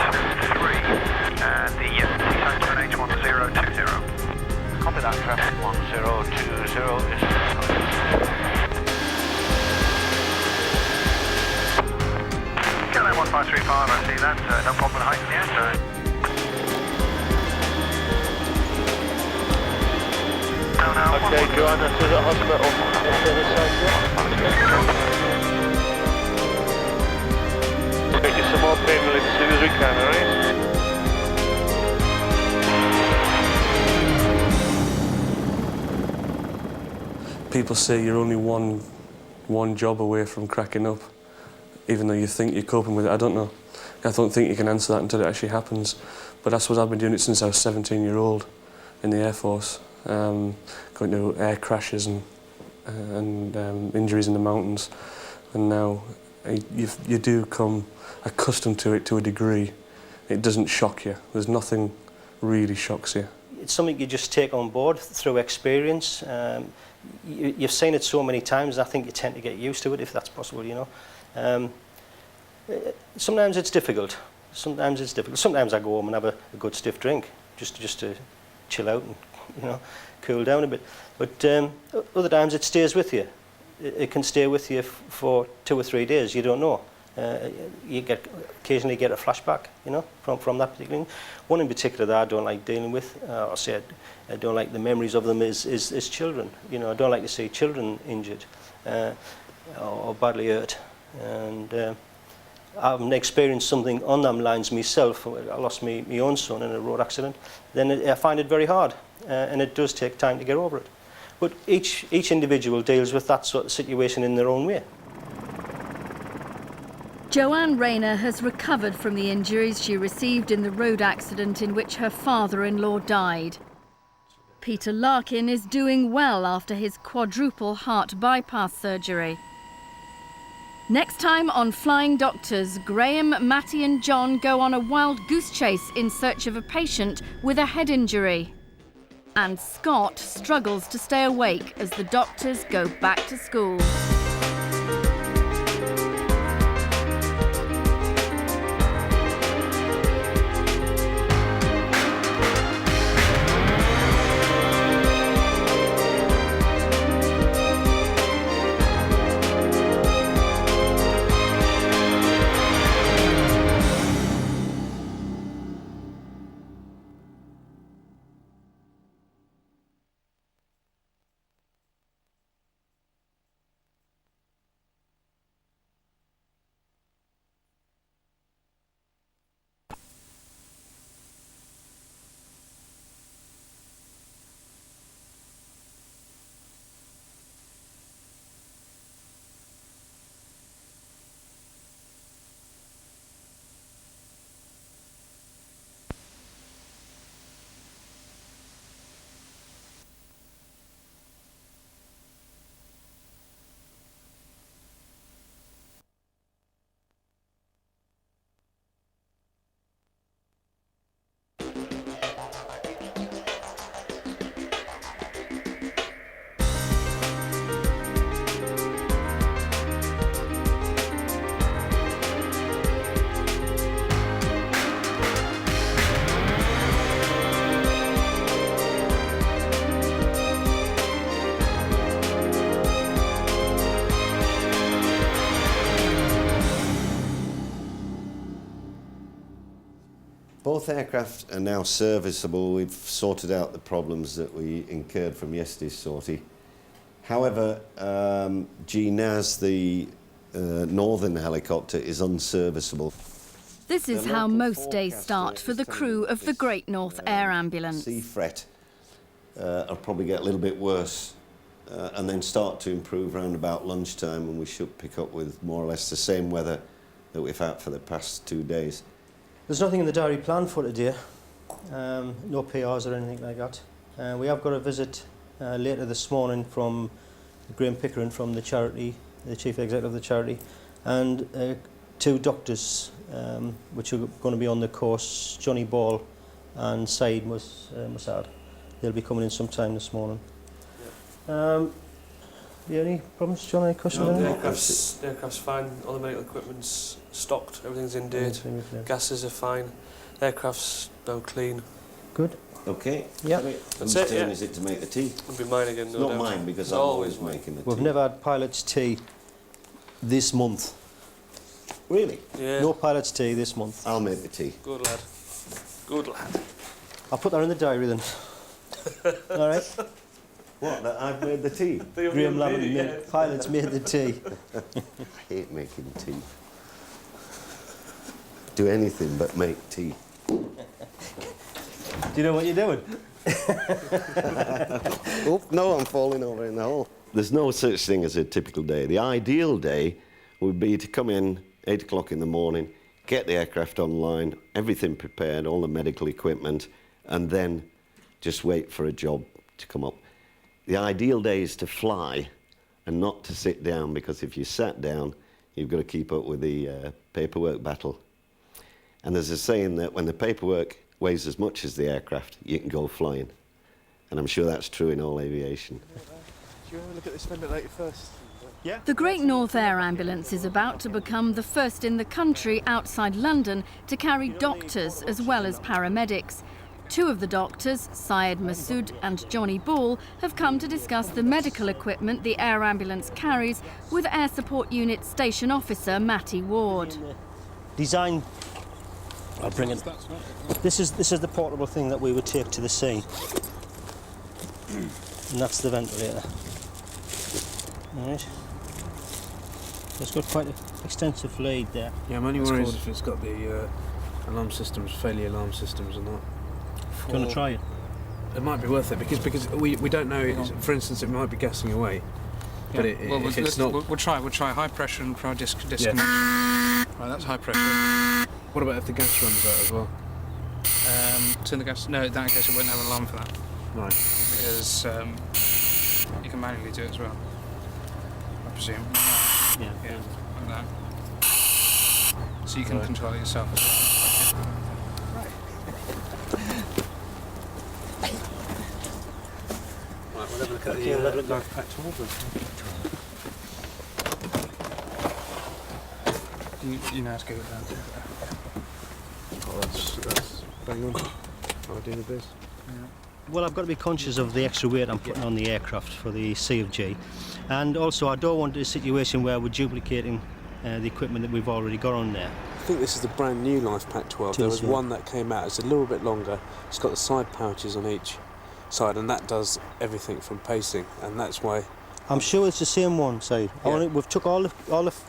and the teeside turn H1020. Copy that, traffic 1020 is... KLM 1535, I see that, no problem with height in the air. Okay, join us to the hospital. Get you some more pain relief as soon as we can, alright? People say you're only one job away from cracking up, even though you think you're coping with it. I don't know. I don't think you can answer that until it actually happens. But that's what I've been doing it since I was 17-year-old in the Air Force. Going to air crashes and injuries in the mountains, and now you do come accustomed to it to a degree. It doesn't shock you. There's nothing really shocks you. It's something you just take on board through experience. You've seen it so many times, I think you tend to get used to it, if that's possible, you know. Sometimes it's difficult. Sometimes I go home and have a good stiff drink just to chill out you know, cool down a bit. But other times it stays with you. It can stay with you for 2 or 3 days. You don't know. You occasionally get a flashback, you know, from that particular thing. One in particular that I don't like dealing with, or say I don't like the memories of them, is children. You know, I don't like to see children injured or badly hurt. And I haven't experienced something on them lines myself. I lost my own son in a road accident. Then I find it very hard, and it does take time to get over it. But each individual deals with that sort of situation in their own way. Joanne Rayner has recovered from the injuries she received in the road accident in which her father-in-law died. Peter Larkin is doing well after his quadruple heart bypass surgery. Next time on Flying Doctors, Graham, Matty and John go on a wild goose chase in search of a patient with a head injury. And Scott struggles to stay awake as the doctors go back to school. Both aircraft are now serviceable. We've sorted out the problems that we incurred from yesterday's sortie. However, G-NAAS, the northern helicopter, is unserviceable. This is how most days start for the crew of the Great North Air Ambulance. Sea fret will probably get a little bit worse and then start to improve around about lunchtime, and we should pick up with more or less the same weather that we've had for the past 2 days. There's nothing in the diary planned for today, no PRs or anything like that. We have got a visit later this morning from Graham Pickering from the charity, the chief executive of the charity, and 2 doctors which are going to be on the course, Johnny Ball and Saeed Musad. They'll be coming in sometime this morning. You any problems, John? Any questions? No, the aircraft's fine. All the medical equipment's stocked. Everything's in date. Gases are fine. The aircraft's now clean. Good. Okay. Yeah. Whose turn is it to make the tea? It'll be mine again. It's no not doubt. mine because I'm always making the tea. We've never had pilot's tea this month. Really? Yeah. No pilot's tea this month. I'll make the tea. Good lad. Good lad. I'll put that in the diary then. All right. What, that I've made the tea? Graham Lamb, pilot's made the tea. I hate making tea. Do anything but make tea. Do you know what you're doing? Oh, no, I'm falling over in the hole. There's no such thing as a typical day. The ideal day would be to come in 8 o'clock in the morning, get the aircraft online, everything prepared, all the medical equipment, and then just wait for a job to come up. The ideal day is to fly and not to sit down, because if you sat down, you've got to keep up with the paperwork battle. And there's a saying that when the paperwork weighs as much as the aircraft, you can go flying. And I'm sure that's true in all aviation. Do you want to look at this one a bit later first? Yeah. The Great North Air Ambulance is about to become the first in the country outside London to carry doctors as well as paramedics. Two of the doctors, Syed Masood and Johnny Ball, have come to discuss the medical equipment the air ambulance carries with Air Support Unit Station Officer Matty Ward. Design, I'll bring it. This is the portable thing that we would take to the scene. And that's the ventilator. Right. It's got quite an extensive lead there. Yeah, I'm only worried if it's got the alarm systems, failure alarm systems or not. Do you want to try it? It might be worth it because we don't know. For instance, it might be gassing away. But if it's not, we'll try high pressure and try disconnect. Yeah. Right, that's high pressure. What about if the gas runs out as well? Turn the gas. No, in that case it won't have an alarm for that. Right. Because you can manually do it as well, I presume. Yeah. Like that. So you can control it yourself as well. Right, we'll have a look at the life pack 12. You know how to get it down. Oh, that's bang on. I'll do the biz. Yeah. Well, I've got to be conscious of the extra weight I'm putting on the aircraft for the C of G, and also I don't want a situation where we're duplicating the equipment that we've already got on there. I think this is the brand new Life Pack 12. There was one that came out, it's a little bit longer. It's got the side pouches on each side, and that does everything from pacing, and that's why. I'm sure it's the same one side. Yeah. We've took all the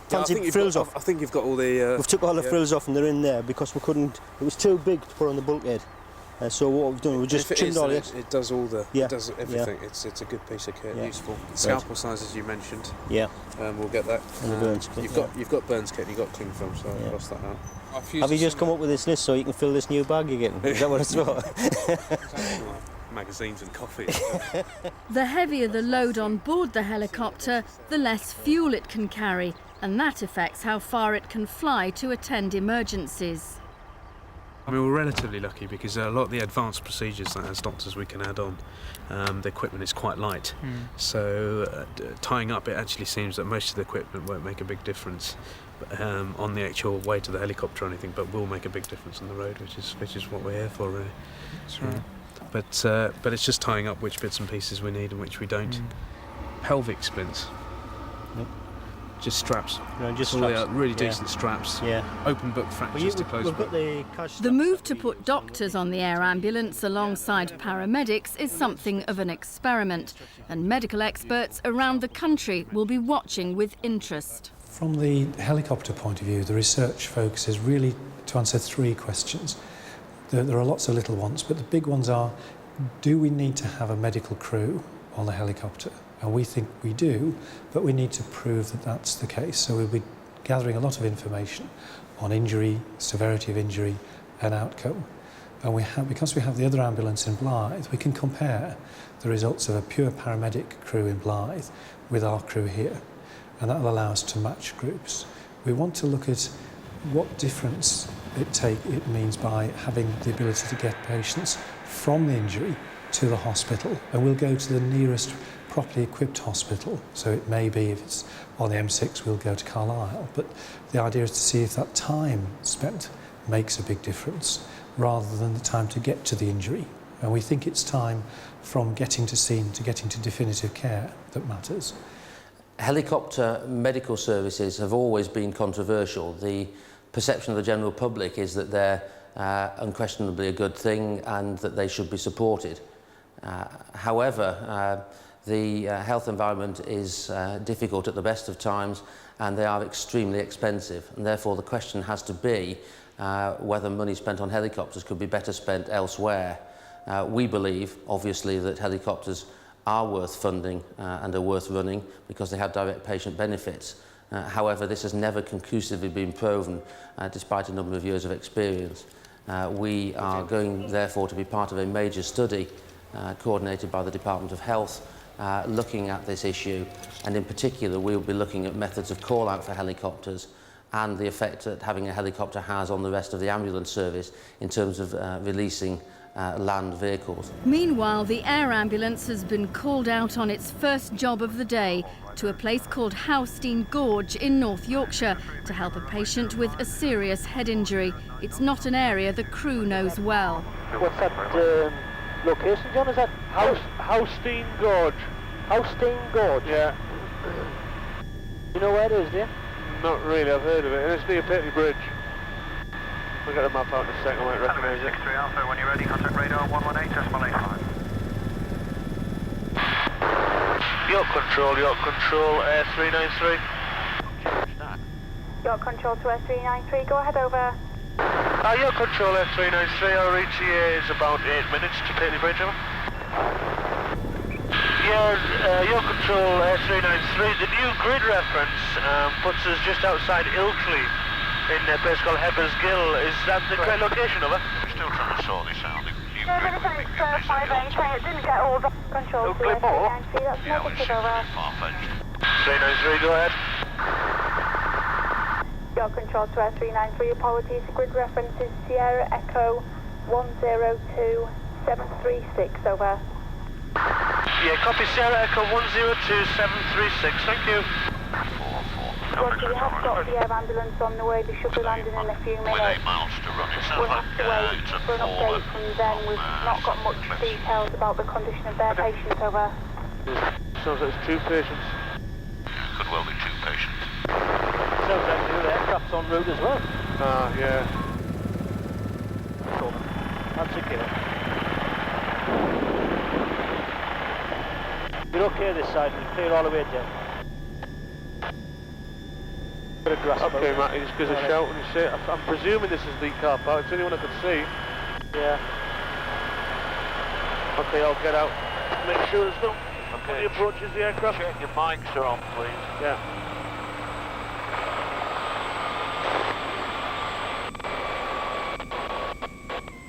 fancy frills off. I think you've got all the. We've took all the frills off, and they're in there because we couldn't. It was too big to put on the bulkhead. So what we've done, we just trimmed all it. It does all the. Yeah. It does everything. Yeah. It's a good piece of kit. Yeah. Useful. Scalpel size, as you mentioned. Yeah. We'll get that. And the burns kit. You've got burns kit. And you've got cling film, so I'll cross that out. Have you just come up with this list so you can fill this new bag again? Is that what it's for? Magazines and coffee. The heavier the load on board the helicopter, the less fuel it can carry, and that affects how far it can fly to attend emergencies. I mean, we're relatively lucky because a lot of the advanced procedures that as doctors we can add on, the equipment is quite light. So tying up, it actually seems that most of the equipment won't make a big difference on the actual way to the helicopter or anything, but will make a big difference on the road, which is what we're here for, really. That's right. But it's just tying up which bits and pieces we need and which we don't. Pelvic splints. Yep. Just straps. No, just so straps. they are really decent straps. Yeah. Open book fractures to close book. The move to put doctors on the air ambulance alongside paramedics is something of an experiment, and medical experts around the country will be watching with interest. From the helicopter point of view, the research focuses really to answer three questions. There are lots of little ones, but the big ones are, do we need to have a medical crew on the helicopter? And we think we do, but we need to prove that that's the case. So we'll be gathering a lot of information on injury, severity of injury and outcome. And because we have the other ambulance in Blyth, we can compare the results of a pure paramedic crew in Blyth with our crew here. And that will allow us to match groups. We want to look at what difference it means by having the ability to get patients from the injury to the hospital, and we'll go to the nearest properly equipped hospital. So it may be, if it's on the M6, we'll go to Carlisle, but the idea is to see if that time spent makes a big difference rather than the time to get to the injury. And we think it's time from getting to scene to getting to definitive care that matters. Helicopter medical services have always been controversial. The perception of the general public is that they're unquestionably a good thing and that they should be supported. However, the health environment is difficult at the best of times, and they are extremely expensive, and therefore the question has to be whether money spent on helicopters could be better spent elsewhere. We believe, obviously, that helicopters are worth funding and are worth running because they have direct patient benefits. However, this has never conclusively been proven despite a number of years of experience. We are going, therefore, to be part of a major study coordinated by the Department of Health looking at this issue, and in particular we'll be looking at methods of call-out for helicopters and the effect that having a helicopter has on the rest of the ambulance service in terms of releasing land vehicles. Meanwhile, the air ambulance has been called out on its first job of the day to a place called Howstein Gorge in North Yorkshire to help a patient with a serious head injury. It's not an area the crew knows well. What's that location, John? Is that Housestein Gorge. Housestein Gorge? Yeah. You know where it is, do you? Not really, I've heard of it. And it's near Paisley Bridge. We'll get a map out in a second, I might recognise it. 63 Alpha, when you're ready, contact radar 118.85. York Control, Air 393. York Control to Air 393, go ahead, over. York Control, Air 393, our ETA is about 8 minutes to Paisley Bridge, over. Yeah, York Control, Air 393, the new grid reference puts us just outside Ilkley in a place called Hebbers Gill. Is that the correct location, over? We're still trying to sort this out. Yeah, everything's 580, it didn't get all the control to Air 393, that's negative, over. 393, go ahead. York Control to Air 393, apologies, the grid reference is Sierra Echo 102736, over. Yeah, copy Sierra Echo 102736, thank you. Roger, we have got the air ambulance on the way, they should be landing in a few minutes. With 8 miles to run, it sounds We'll like have to wait for an update from them. We've not got much details about the condition of their patients, over. Sounds like it's 2 patients. Could well be 2 patients. Sounds like the aircraft's en route as well. Yeah. Cool. That's secure. You're okay this side, we're clear all the way down. Okay, Matty, just gives a shout when you say it. I'm presuming this is the car park. It's the only one I could see. Yeah. Okay, I'll get out. Make sure there's no nobody approaches the aircraft. Check your mics are on, please. Yeah.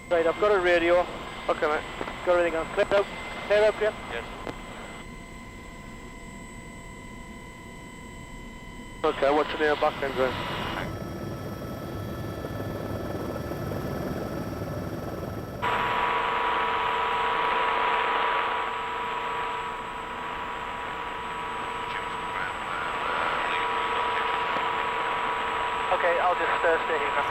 Right, I've got a radio. Okay, mate. Got everything on. Clear out. Clear out, clear. Yes. Okay, watching the back end, Graham. Okay, I'll just stay here now.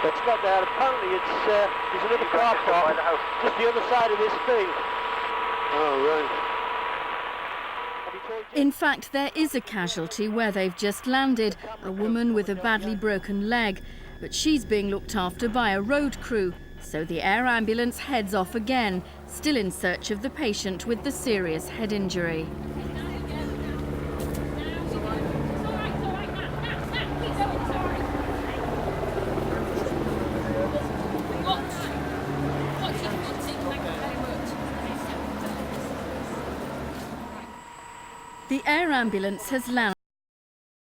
It's not there. Apparently, there's another car park just the other side of this field. Oh, right. In fact, there is a casualty where they've just landed, a woman with a badly broken leg. But she's being looked after by a road crew, so the air ambulance heads off again, still in search of the patient with the serious head injury. The air ambulance has landed.